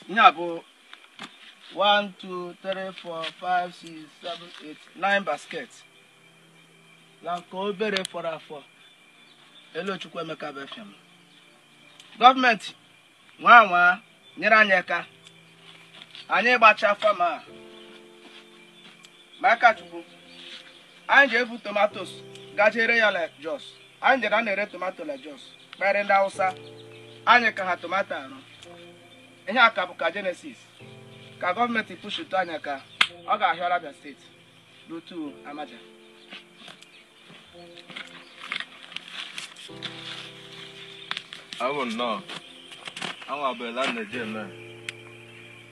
Nyabo 1, 2, 3, 4, 5, 6, 7, 8, 9 baskets. Lanko bere for afọ. Elo chukwu emeka befiam. Government nwa nyere anyị aka. Anyị gbacha fama. Maka chukwu. Anyị ebu tomatoes gajere ya like Jos. Anyị jere na-ere tomato like Jos. Kpere ndị Hausa. Anyị ka ha tomato arụ. Ihe aka bụ ka Genesis. Ka gọọmenti pushutu anyị aka. Ọ ga-ahịa Abia steeti. Rutu Amaja. I won't know. I'm a man.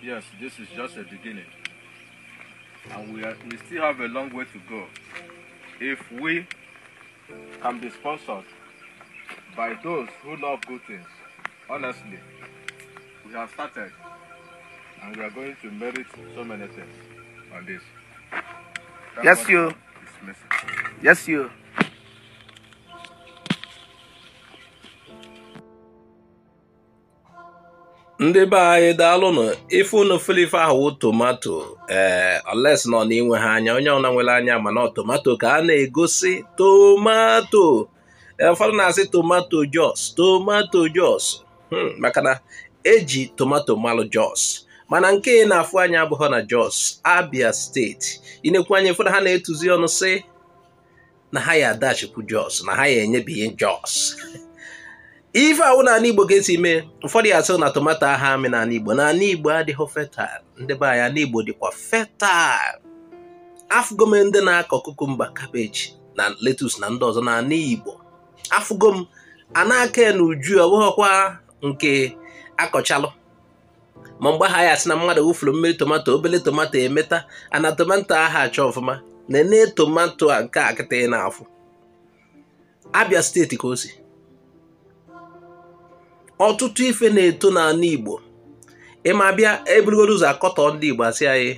Yes, this is just a beginning. And we still have a long way to go. If we can be sponsored by those who love good things, honestly, we have started and we are going to merit so many things on this. Yes, you. Yes, you. Ndị be anyị daalụnụ ife unu filife ahụ tomato oles nọ n'inwe ha anya onye ọna nwere anya mana tomato ka a na-egosi tomato ụfọdụ na-asị tomato Jos maka na eji tomato malụ Jos mana nke na-afụ anya abụghị na Jos Abia steeti inekwu anya ụfọdụ ha na-etuzi ọnụ sị na ha ya adachikwu Jos na ha ya enyebighị Jos ife ahụ na Igbo ga-esi mee ụfọdụ ya sị na tomato aha amị na Igbo adịghị fertile ndị be anyị n'Igbo dịkwa fertile afụgo m ndị na-akọ kukumba cabbage na lettuce na ndị ọzọ na Igbo afụgo m anaka na uju ọ bụghịkwa nke akọchalụ ma mgbe ha ya sị na mmadụ wufuru mmiri tomato obele tomato emeta ana tomato aha achọ ọfụma na tomato a nke akịta ị na-afụ Abia steeti ka o si ọtụtụ ife na-eto n'ala Igbo ịma bịa eburugodo ụzọ akọtọ ndị Igbo asị anyị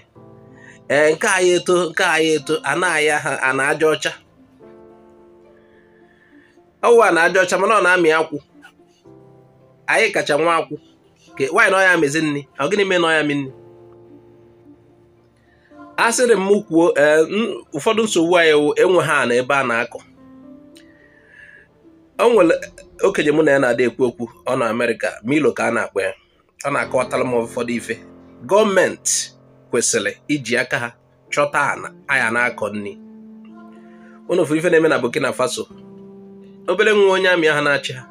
nke anyị eto anaghị ha ana aja ọcha ọwụwa na aja ọcha mana ọ na-amị akwụ anyị kacha nwa akwụ nwaanyị na ọya mezi nri ọ gịnị mee na ọya mi nri a sịrị m kwuo ụfọdụ nsogbu anyị enwe ha na ebe a na-akọ o nwere okenye mụ na ya na-adị ekwu okwu ọ na Amerịka Milo ka a na-akpọ ya ọ na-akọwatara m ụfọdụ ife gọọmenti kwesịrị iji aka ha chọta anya na-akọ nri unu furu ife na-eme na Burkina Faso obere nwa onye amị ha na-achị ha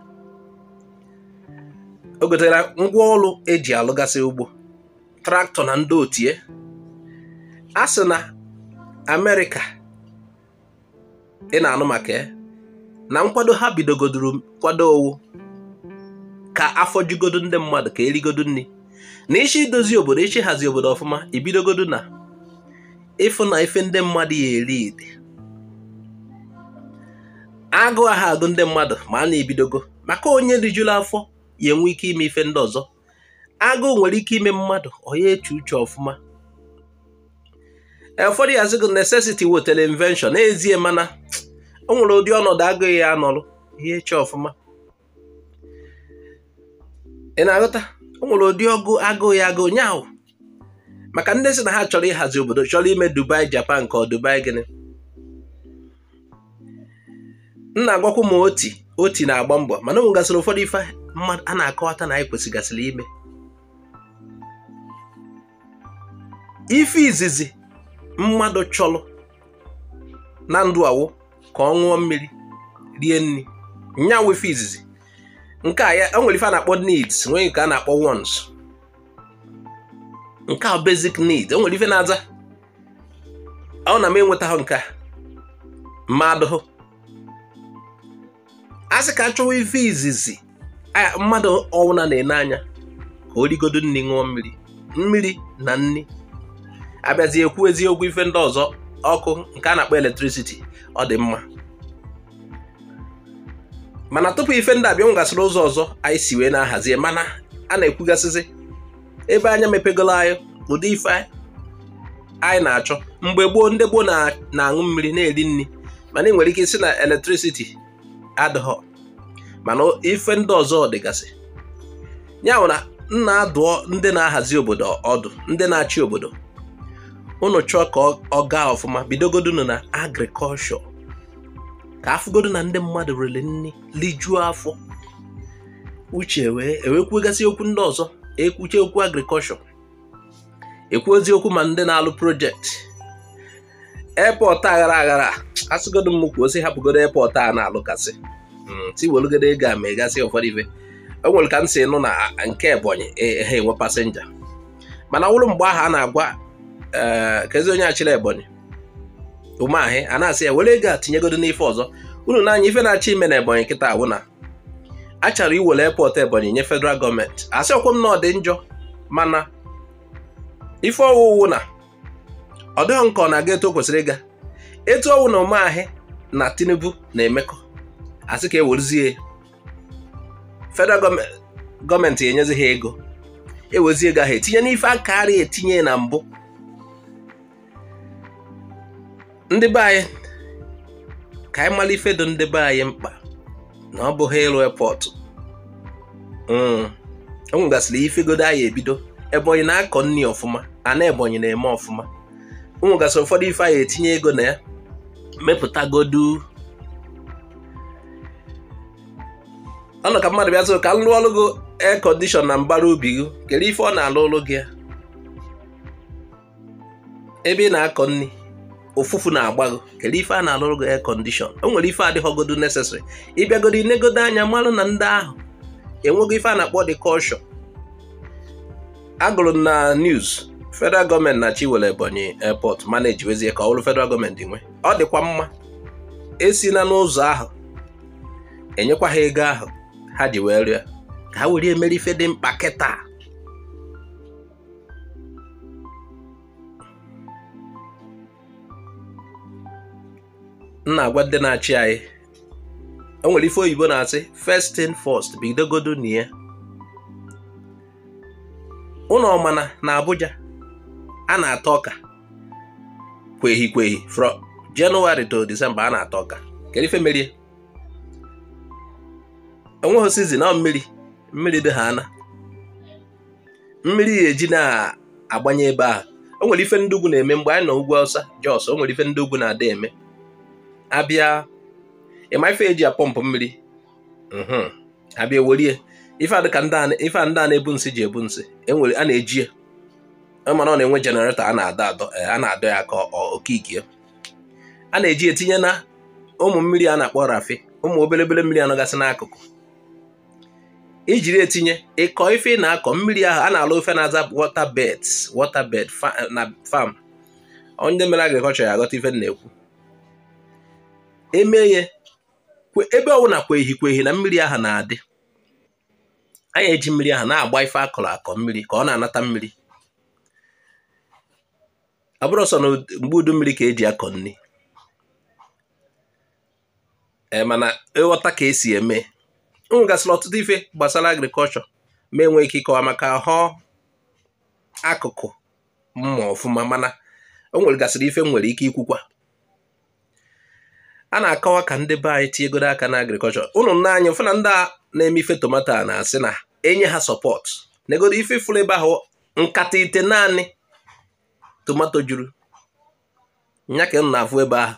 o gotere ngwa ọrụ eji alụgasị ugbo traktọ na ndị otie a sị na Amerịka ị na-anụ maka ya na nkwado ha bidogoduru kwado owu ka afọ jugodo ndị mmadụ ka erigodo nri na isi idozi obodo isi hazi obodo ọfụma ibidogodo na ịfụ na ife ndị mmadụ ya eri ide agụ aha agụ ndị mmadụ ma a na-ebidogo maka onye rijuru afọ ya enwe ike ime ife ndị ọzọ agụ nwere ike ime mmadụ onye eche uche ọfụma ụfọdụ ya sịgo necessity wetara invention n'ezie mana o nwere ụdị ọnọdụ agụghị ya nọrụ ihe eche ọfụma ị na-aghọta o nwere ụdị agụụ ya agụụ nyaahụ maka ndị sị na ha chọrọ ịhazi obodo chọrọ ime Dubai Japan ka ọ Dubai gịnị nna agwakwu ma oti na-agba mbọ mana o nwegasịrị ụfọdụ ife mmadụ a na-akọwata na anyị kwesịgasịrị ime ife izizi mmadụ chọrọ na ndụ awụ ka ọ ṅụọ mmiri rie nri nya wefe izizi nke a ya o nwere ife a na-akpọ needs nwere nke a na-akpọ wants nke a basic needs o nwere ife na-aza ọ na m enweta ha nke a mmadụ a sị ka a chọwa ife izizi mmadụ ọwụna na-ene anya ka o rigodo nri ṅụọ mmiri na nri abịazi ekwu eziokwu ife ndị ọzọ ọkụ nke a na-akpọ electricity ọ dị mma mana tupu ife ndị abịa ngasịrị ụzọ ọzọ anyị si wee na-ahazi mana a na-ekwugasịzi ebe anya mepegolo anyị ụdị ife anyị na-achọ mgbe gboo ndị gboo na-aṅụ mmiri na-eri nri mana ị nwere ike isi na electricity adịghị mana ife ndị ọzọ dịgasị ya bụ na nna adụọ ndị na-ahazi obodo ọdụ, ndị na-achị obodo, unu chọọ ka ọ gaa ọfụma, bidogodu na agrikọlshọ, ka afụgodu na ndị mmadụ rere nri lijuo afọ, uche ewekwegasị okwu ndị ọzọ, ekwuche okwu agrikọlshọ, ekwu oziokwu ma ndị na-alụ projekti. Airport aghara asịgodu m kwuo si hapụgodo airport a na-alụgasị ti welugode ego ama egasị ụfọdụ ife. O nwere ka m si nụ na nke Ebonyi ha enwe pasenja, mana wụrụ mgbe ahụ a na-agwa kezi onye achịrị Ebonyi Umeahị a na-asị ya were ego a tinyegodo n'ife ọzọ. Unu n'anya ife na-achọ ime na Ebonyi kịta awụ na a chọrọ iwere airport Ebonyi nye federal gọọmenti. Asị ọkwụ m na ọ dị njọ, mana ife ọwụwụ na ọ dịghị nke ọ na-aga etu o kwesịrị ịga. Etu ọwụ na Umeahị na Tinubu na-emekọ, asị ka ewerezie federal gọọmenti enyezi ha ego, ewezi ego ahụ etinye n'ife akarị etinye na mbụ. Ndị be anyị ka anyị mara ife dị ndị be anyị mkpa na ọ bụghị ịlụ airport. O nwegasịrị ifegodo anyị ebido. Ebonyi na-akọ nri ọfụma, ana Ebonyi na-eme ọfụma. O nwegasịrị ụfọdụ ife anyị etinye ego na ya mepụtagodu. Ọ nọ ka mmadụ bịa sị ka m lụọ ọrụ gị air condition na mbara ubi gị, kere ife ọ na-alụ ụlụ gị ya. Ebe ị na-akọ nri ụfụfụ na-agba gị, kere ife a na-alụ gị air condition. O nwere ife adịghọgodu necessary. Ịbịagodo inegodo anya malụ na ndị ahụ enwego ife a na-akpọ dị culture. Agụrụ na news federal gọọmenti na chiwere Ebonyi airport manage wezie ka ọrụ federal gọọmenti nwe. Ọ dịkwa mma esi na n'ụzọ ahụ enyekwa ha ego ahụ ha ji wee rịa ka ha were emere ife dị mkpa kịta. Nna agwa ndị na-achị anyị, o nwere ife oyibo na-asị first thing first, bidogodo na ya. Ụlọ ọmana na Abuja a na-ata ọka kwehi from January to December a na-ata ọka. Kedu ife merie? Enweghị season na mmiri dị ha ana. Mmiri eji na-agbanye ebe ahụ. O nwere ife ndị ugwu na-eme mgbe anyị nọ ugwu Awụsa Jos. O nwere ife ndị ugwu na-ada eme. Abịa ịma ife eji apọmpụ mmiri. Abịa werie ife adị ka ife ndị a na-ebu nsị ji ebu nsị. Enwere a na-eji ya, mana ọ na-enwe generator a na-adọ ya ka okike. A na-eji etinye na ụmụ mmiri a na-akpọ rafi, ụmụ obelebele mmiri anọgasị n'akụkụ. Ijiri etinye ịkọ ife na-akọ mmiri ahụ a na-alụ ofe na-aza waterbed na farm. Onye mere agriculture ya aghọta ife na-ekwu. Emeye ebe ọwụna kwehi na mmiri ahụ na-adị, anyị eji mmiri ahụ na-agba ife akọrọ akọ mmiri ka ọ na-anata mmiri. Ọ bụrụ sọ na mgbe udu mmiri ka eji akọ nri, mana ịghọta ka esi eme. O nwegasịrị ọtụtụ ife gbasara agrikọlshọ ma enwe ike ịkọwa maka ahụ akụkụ mma ọfụma, mana o nwegasịrị ife nwere ike ikwukwa. A na-akọwa ka ndị be anyị tinyegodo aka na agrikọlshọ. Unu n'anya ụfụ na ndị a na-eme ife tomato a na-asị na enye ha sọpọt. Negodo ife fụrụ ebe ahụ nkata ite naanị tomato juru. Nya ka m na-afụ ebe ahụ.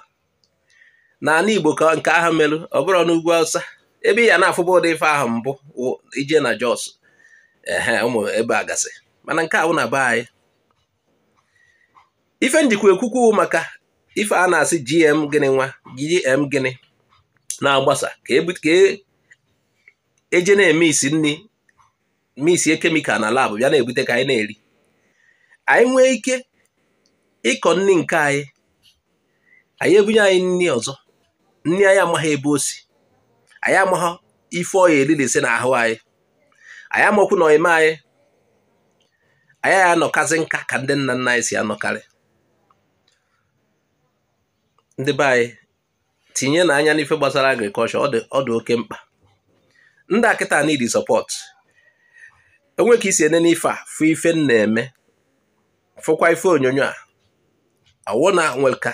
N'ala Igbo ka nke ahụ merụ, ọ bụrụ n'ugwu Awụsa. Ebe ya na-afụba ụdị ife ahụ mbụ ije na Jos. Ụmụ ebe a gasị. Mana nke ahụ na be anyị. Ife njikwa ekwukwu maka ife a na-asị GM gịnị na-agbasa ka eje na-eme isi nri, misie kemikal na labụ bịa na-ebute ka anyị na-eri. Anyị nwee ike ịkọ nri nke anyị ebunye anyị nri ọzọ. Nri anyị amaghị ebe o si, anyị amaghị ife ọ ya elilisi n'ahụ anyị, anyị amaokwu na ime anyị anọkazi nka ka ndị nna nna anyị si anọkarị. Ndị be anyị tinye n'anya n'ife gbasara agrikọlshọ, ọ dị oke mkpa. Ndị akịta need support. Enwe ka isi ene n'ife a fụ ife na-eme, fụkwa ife onyonyo a awụ na nwere ka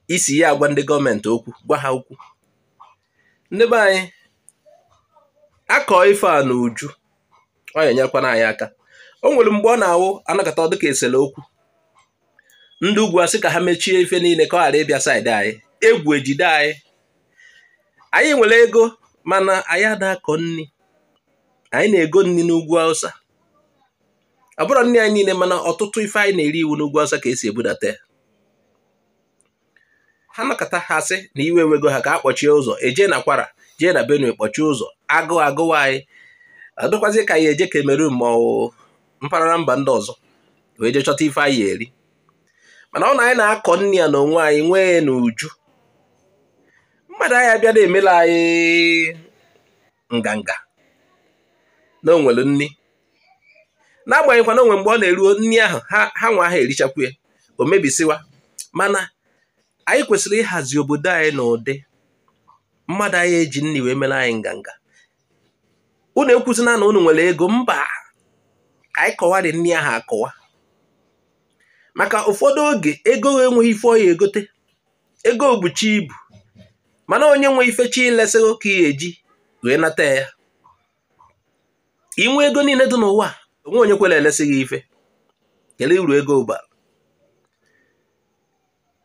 isi ya agwa ndị gọọmenti okwu, gwa ha okwu. Ndị be anyị akọ ife a n'uju, ọ ya enyekwana anyị aka. O nwere mgbe ọ na-awụ anakọta ọ dịka esele okwu ndị ugwu asị ka ha mechie ife niile ka ọ ghara ịbịa saịdị anyị, egwu ejide anyị nwere ego mana anyị ada akọ nri, anyị na-ego nri n'ugwu Hausa, ọ bụrụ nri anyị niile mana ọtụtụ ife anyị na-eri iwu n'ugwu Hausa ka esi ebudata ha nakọta ha sị na iwe wego ha ka a kpọchie ụzọ eje na Kwara jee na Benue kpọchie ụzọ agụwa anyị adịkwazi ka anyị eje Cameroon ma ọ mpaghara mba ndị ọzọ wee jee chọta ife anyị eri. Mana ọ na anyị na-akọ nri ya na onwe anyị nwee n'uju, mmadụ anyị abịa na-emela anyị nganga na o nwere nri, n'agbanyeghịkwa na onwe mgbe ọ na-eruo nri ahụ ha nwa ahụ erichakwu ya o mebisiwa. Mana anyị kwesịrị ịhazi obodo anyị n'ụdị mmadụ anyị eji nri wee mere anyị nganga. Unu ekwuzina na unu nwere ego, mba, ka anyị kọwarị nri ahụ akọwa, maka ụfọdụ oge ego enweghị ife ọ ya egote, ego obuchi ibu, mana onye nwe ife chi ilesịgo ka ị eji wee nata ya. Inwe ego niile dị n'ụwa onwe onye kwere elesị gị ife, kelee uru ego ụba.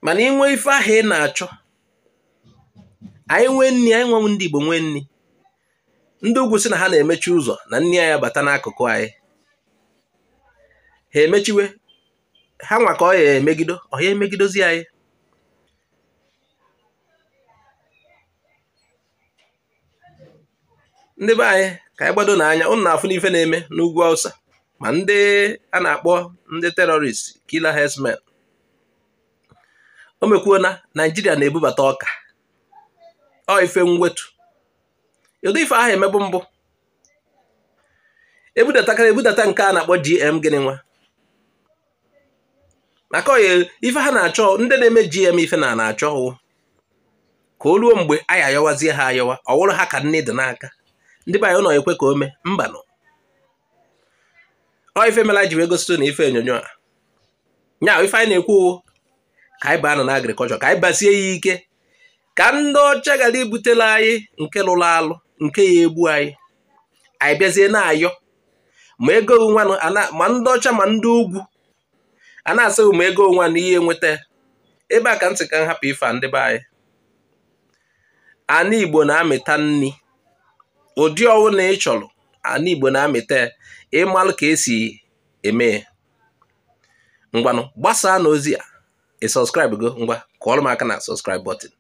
Mana inwe ife ahụ ị na-achọ, anyị nwee nri, anyị nwe ndị Igbo nwee nri, ndị ugwu sị na ha na-emechi ụzọ na nri anyị bata n'akụkụ anyị, ha emechiwe ha nwa ka ọ ya emegido, ọ ya emegidozi anyị. Ndị be anyị ka anyị gbado n'anya, ụnụ na-afụ n'ife na-eme n'ugwu Hausa, ma ndị a na-akpọ ndị terrorist killer herdsmen. O mekwuo na Naijiria na-ebubata ọka, ọ ife mwetu, ụdị ife ahụ emebu mbụ ebudata nke a na-akpọ GM gịnị nwa, maka oye ife ha na-achọ, ndị na-eme GM ife na-achọ ka o ruo mgbe anyị ayọwazie ha ayọwa, ọ wụrụ ha ka nne dị n'aka. Ndị be anyị ụlọ ekwe ka o mee mba nọ, ọ ife mela ji wee gosi na ife onyonyo a nya ife anyị na-ekwu ka anyị baa nọ na agrikọlchọ, ka anyị basie ya ike, ka ndị ọcha gara ibutela anyị nke lụrụ alụ, nke ya egbu anyị bịazie na-ayọ ma ego nwa ma ndị ọcha ma ndị ugwu a na-asị ma ego nwa na ihe nweta ebe a. Ka ntị ka nhapụ ife a, ndị be anyị, ana Igbo na-amịta nri ụdị ọwụ na ị chọrọ, ana Igbo na-amịta ịmalụ ka esi eme ya. Ngwanụ gbasaa n'ozi a, ị sọskraịbụ go, ngwa kụọrọ m aka na sọskraịb bọtịn.